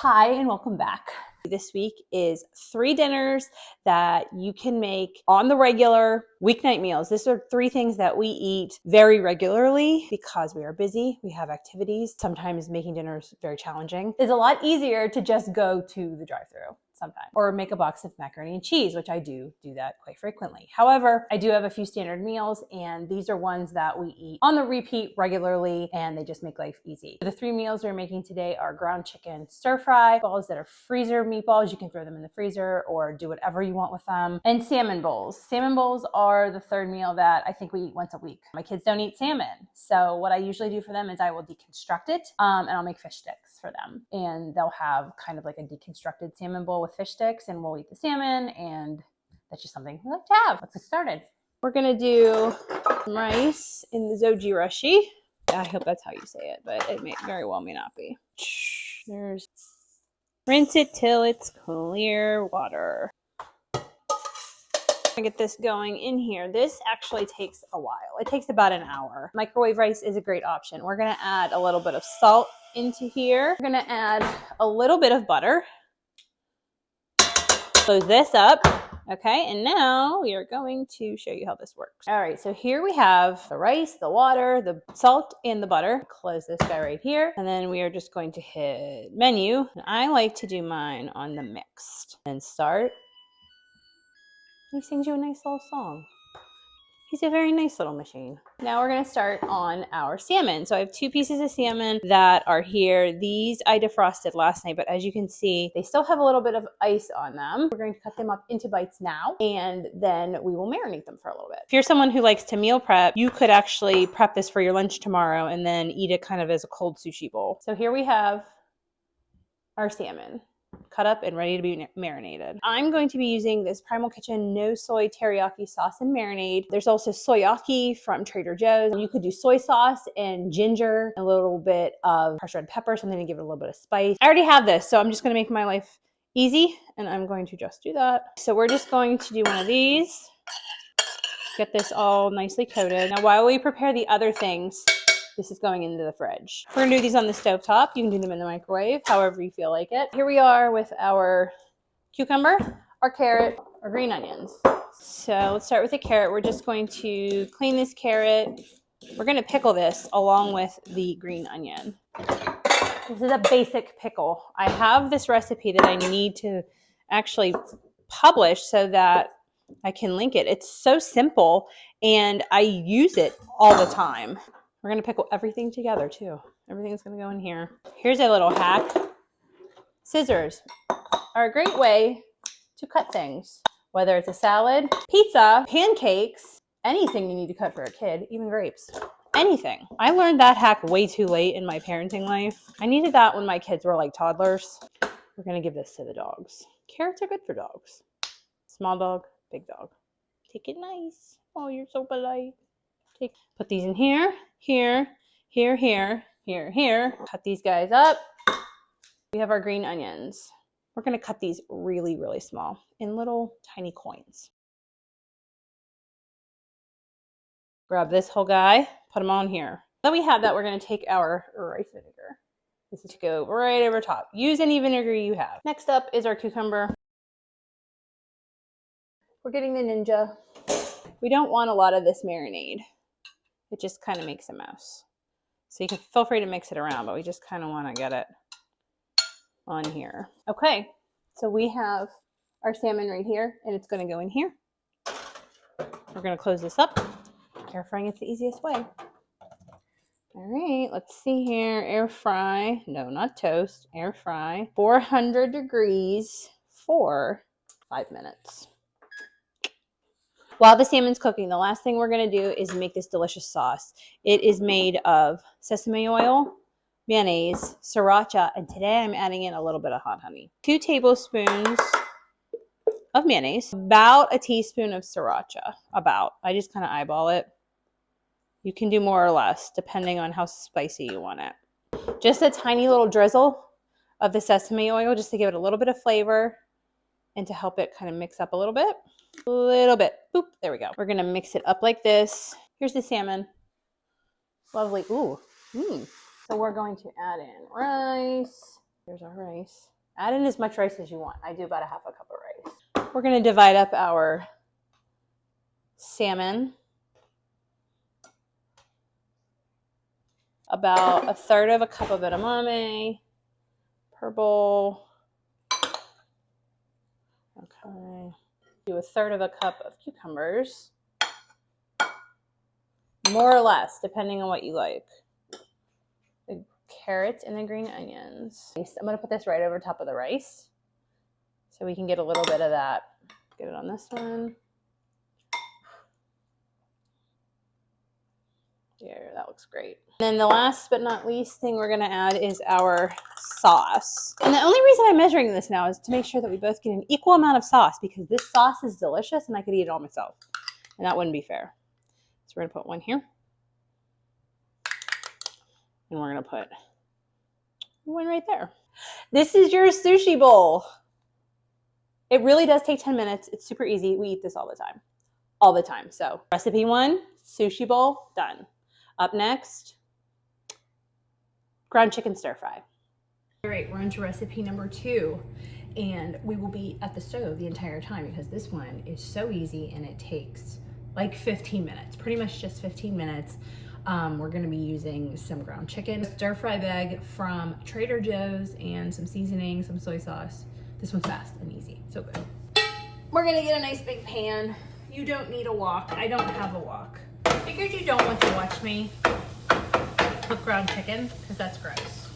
Hi and welcome back. This week is 3 dinners that you can make on the regular weeknight meals. These are 3 things that we eat very regularly because we are busy, we have activities. Sometimes making dinner is very challenging. It's a lot easier to just go to the drive-thru sometimes or make a box of macaroni and cheese, which I do that quite frequently. However, I do have a few standard meals and these are ones that we eat on the repeat regularly and they just make life easy. The 3 meals we're making today are ground chicken stir fry, balls that are freezer meatballs. You can throw them in the freezer or do whatever you want with them, and salmon bowls. Salmon bowls are the 3rd meal that I think we eat once a week. My kids don't eat salmon. So what I usually do for them is I will deconstruct it and I'll make fish sticks for them. And they'll have kind of like a deconstructed salmon bowl with fish sticks and we'll eat the salmon, and that's just something we like to have. Let's get started. We're gonna do rice in the zoji rushi. I hope that's how you say it, but it may very well may not be. There's rinse it till it's clear water. I'm gonna get this going in here. This actually takes a while. It takes about an hour. Microwave rice is a great option. We're gonna add a little bit of salt into here. We're gonna add a little bit of butter. Close this up. Okay, and now we are going to show you how this works. All right, so here we have the rice, the water, the salt, and the butter. Close this guy right here. And then we are just going to hit menu. And I like to do mine on the mixed. And start. He sings you a nice little song. He's a very nice little machine. Now we're gonna start on our salmon. So I have 2 pieces of salmon that are here. These I defrosted last night, but as you can see, they still have a little bit of ice on them. We're going to cut them up into bites now, and then we will marinate them for a little bit. If you're someone who likes to meal prep, you could actually prep this for your lunch tomorrow and then eat it kind of as a cold sushi bowl. So here we have our salmon cut up and ready to be marinated. I'm going to be using this Primal Kitchen no soy teriyaki sauce and marinade. There's also soyaki from Trader Joe's. You could do soy sauce and ginger, a little bit of crushed red pepper, something to give it a little bit of spice. I already have this, so I'm just going to make my life easy, and I'm going to just do that. So we're just going to do one of these, get this all nicely coated. Now while we prepare the other things, this is going into the fridge. We're gonna do these on the stovetop. You can do them in the microwave, however you feel like it. Here we are with our cucumber, our carrot, our green onions. So let's start with the carrot. We're just going to clean this carrot. We're gonna pickle this along with the green onion. This is a basic pickle. I have this recipe that I need to actually publish so that I can link it. It's so simple and I use it all the time. We're going to pickle everything together too. Everything's going to go in here. Here's a little hack. Scissors are a great way to cut things, whether it's a salad, pizza, pancakes, anything you need to cut for a kid, even grapes, anything. I learned that hack way too late in my parenting life. I needed that when my kids were like toddlers. We're going to give this to the dogs. Carrots are good for dogs. Small dog, big dog. Take it nice. Oh, you're so polite. Put these in here, here, here, here, here, here. Cut these guys up. We have our green onions. We're going to cut these really, really small in little tiny coins. Grab this whole guy, put them on here. Then we have that, we're going to take our rice vinegar. This is to go right over top. Use any vinegar you have. Next up is our cucumber. We're getting the Ninja. We don't want a lot of this marinade. It just kind of makes a mess. So you can feel free to mix it around, but we just kind of want to get it on here. Okay, so we have our salmon right here, and it's going to go in here. We're going to close this up. Air frying is the easiest way. All right, let's see here. Air fry. No, not toast. Air fry. 400 degrees for 5 minutes. While the salmon's cooking, the last thing we're going to do is make this delicious sauce. It is made of sesame oil, mayonnaise, sriracha, and today I'm adding in a little bit of hot honey. 2 tablespoons of mayonnaise, about a teaspoon of sriracha, about. I just kind of eyeball it. You can do more or less, depending on how spicy you want it. Just a tiny little drizzle of the sesame oil, just to give it a little bit of flavor and to help it kind of mix up a little bit. Boop, there we go. We're gonna mix it up like this. Here's the salmon. Lovely. Ooh. So we're going to add in rice. Here's our rice. Add in as much rice as you want. I do about a half a cup of rice. We're going to divide up our salmon. About a third of a cup of edamame. Purple. Okay. Do a third of a cup of cucumbers. More or less, depending on what you like. The carrots and the green onions. I'm going to put this right over top of the rice so we can get a little bit of that. Get it on this one. There, that looks great. And then the last but not least thing we're going to add is our sauce. And the only reason I'm measuring this now is to make sure that we both get an equal amount of sauce, because this sauce is delicious and I could eat it all myself. And that wouldn't be fair. So we're going to put one here. And we're going to put one right there. This is your sushi bowl. It really does take 10 minutes. It's super easy. We eat this all the time. All the time. So recipe 1, sushi bowl, done. Up next, ground chicken stir fry. All right, we're on to recipe number 2. And we will be at the stove the entire time because this one is so easy and it takes like 15 minutes, pretty much just 15 minutes. We're gonna be using some ground chicken, stir fry bag from Trader Joe's, and some seasoning, some soy sauce. This one's fast and easy, so good. We're gonna get a nice big pan. You don't need a wok. I don't have a wok. I figured you don't want to watch me cook ground chicken because that's gross.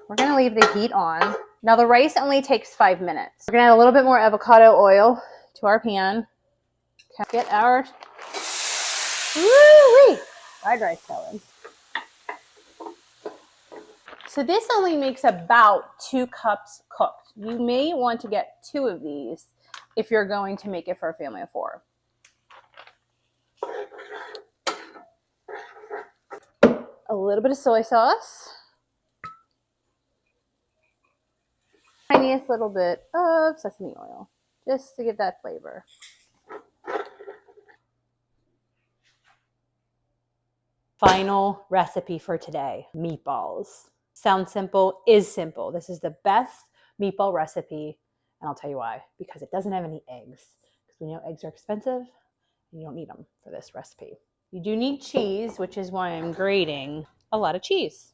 We're gonna leave the heat on. Now the rice only takes 5 minutes. We're gonna add a little bit more avocado oil to our pan. Okay. Get our fried rice going. So this only makes about 2 cups cooked. You may want to get 2 of these if you're going to make it for a family of 4. A little bit of soy sauce. Tiniest little bit of sesame oil, just to give that flavor. Final recipe for today, meatballs. Sounds simple, is simple. This is the best meatball recipe, and I'll tell you why. Because it doesn't have any eggs. Because we know eggs are expensive, and you don't need them for this recipe. You do need cheese, which is why I'm grating a lot of cheese.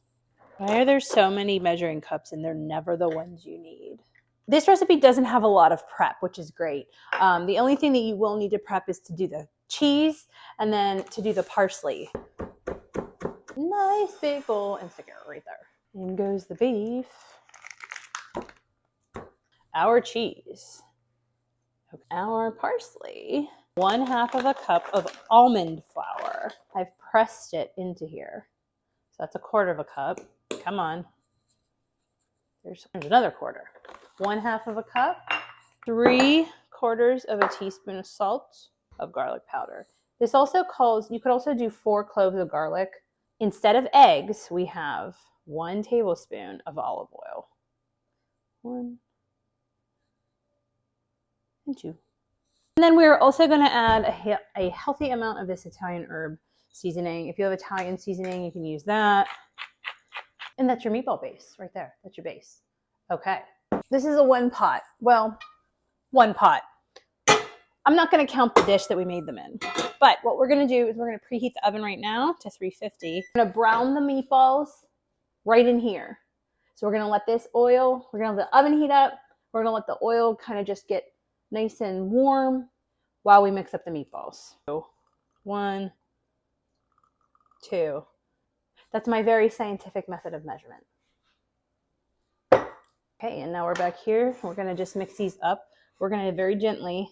Why are there so many measuring cups and they're never the ones you need? This recipe doesn't have a lot of prep, which is great. The only thing that you will need to prep is to do the cheese and then to do the parsley. Nice big bowl and stick it right there. In goes the beef. Our cheese. Our parsley. 1/2 of a cup of almond flour. I've pressed it into here. So that's 1/4 of a cup. Come on. There's another 1/4. 1/2 of a cup. 3/4 of a teaspoon of salt, of garlic powder. This also calls, you could also do 4 cloves of garlic. Instead of eggs, we have 1 tablespoon of olive oil. 1 and 2. And then we're also going to add a healthy amount of this Italian herb seasoning. If you have Italian seasoning, you can use that. And that's your meatball base right there. That's your base. Okay. This is a 1 pot. Well, 1 pot. I'm not going to count the dish that we made them in. But what we're going to do is we're going to preheat the oven right now to 350. We're going to brown the meatballs right in here. So we're going to let this oil, we're going to let the oven heat up. We're going to let the oil kind of just get nice and warm while we mix up the meatballs. So 1, 2. That's my very scientific method of measurement. Okay, and now we're back here. We're going to just mix these up. We're going to very gently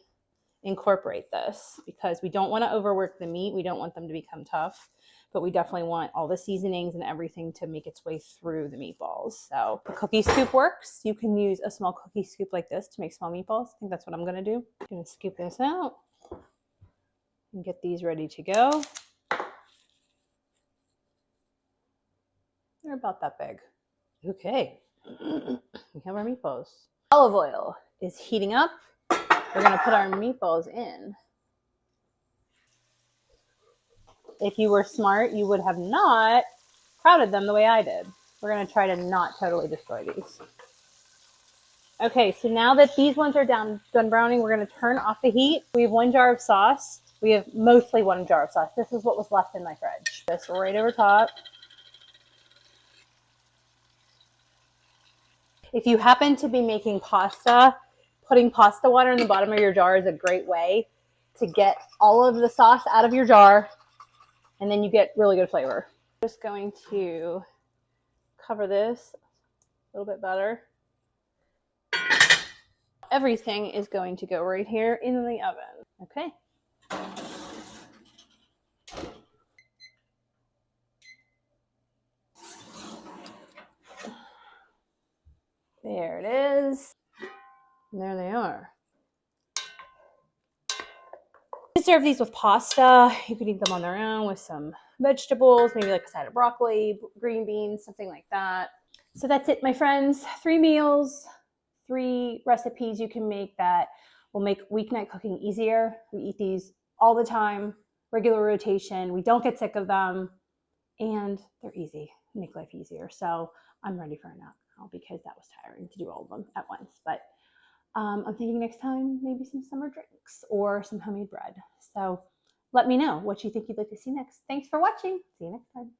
incorporate this because we don't want to overwork the meat. We don't want them to become tough, but we definitely want all the seasonings and everything to make its way through the meatballs. So the cookie scoop works. You can use a small cookie scoop like this to make small meatballs. I think that's what I'm going to do. I'm going to scoop this out and get these ready to go. They're about that big. Okay, we have our meatballs. Olive oil is heating up. We're going to put our meatballs in. If you were smart, you would have not sprouted them the way I did. We're gonna try to not totally destroy these. Okay, so now that these ones are done browning, we're gonna turn off the heat. We have 1 jar of sauce. We have mostly 1 jar of sauce. This is what was left in my fridge. This right over top. If you happen to be making pasta, putting pasta water in the bottom of your jar is a great way to get all of the sauce out of your jar, and then you get really good flavor. Just going to cover this a little bit better. Everything is going to go right here in the oven. Okay. There it is. And there they are. You can serve these with pasta. You could eat them on their own with some vegetables, maybe like a side of broccoli, green beans, something like that. So that's it, my friends. 3 meals, 3 recipes you can make that will make weeknight cooking easier. We eat these all the time, regular rotation. We don't get sick of them, and they're easy, make life easier. So I'm ready for a nap now because that was tiring to do all of them at once. But I'm thinking next time maybe some summer drinks or some homemade bread. So let me know what you think you'd like to see next. Thanks for watching. See you next time.